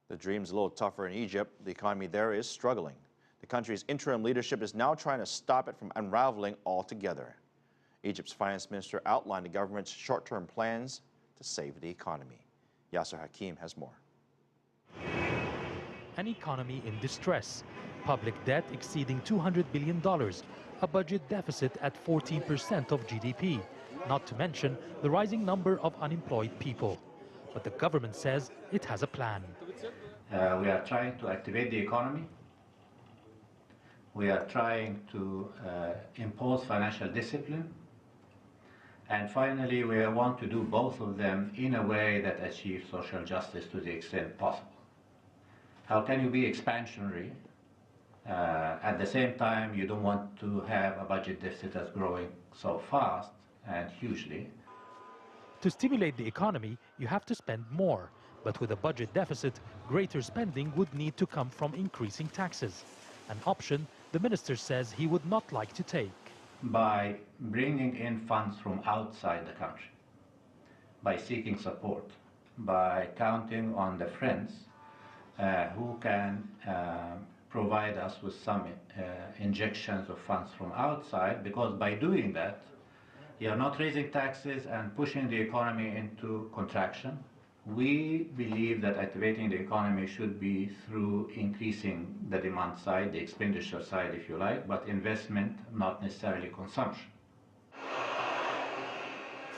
The dream's a little tougher in Egypt. The economy there is struggling. The country's interim leadership is now trying to stop it from unraveling altogether. Egypt's finance minister outlined the government's short-term plans to save the economy. Yasser Hakim has more. An economy in distress, public debt exceeding $200 billion, a budget deficit at 14% of GDP, not to mention the rising number of unemployed people. But the government says it has a plan. We are trying to activate the economy. We are trying to impose financial discipline. And finally, we want to do both of them in a way that achieves social justice to the extent possible. How can you be expansionary? At the same time, you don't want to have a budget deficit that's growing so fast and hugely. To stimulate the economy, you have to spend more. But with a budget deficit, greater spending would need to come from increasing taxes, an option the minister says he would not like to take. By bringing in funds from outside the country, by seeking support, by counting on the friends who can provide us with some injections of funds from outside, because by doing that, you are not raising taxes and pushing the economy into contraction. We believe that activating the economy should be through increasing the demand side, the expenditure side, if you like, but investment, not necessarily consumption.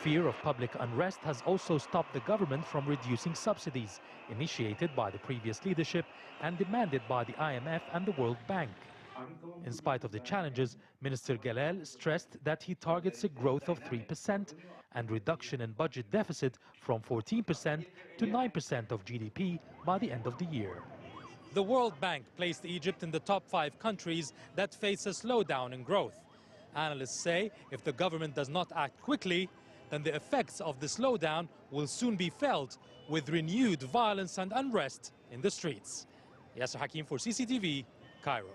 Fear of public unrest has also stopped the government from reducing subsidies, initiated by the previous leadership and demanded by the IMF and the World Bank. In spite of the challenges, Minister Galel stressed that he targets a growth of 3% and reduction in budget deficit from 14% to 9% of GDP by the end of the year. The World Bank placed Egypt in the top 5 countries that face a slowdown in growth. Analysts say if the government does not act quickly, then the effects of the slowdown will soon be felt with renewed violence and unrest in the streets. Yasser Hakim for CCTV, Cairo.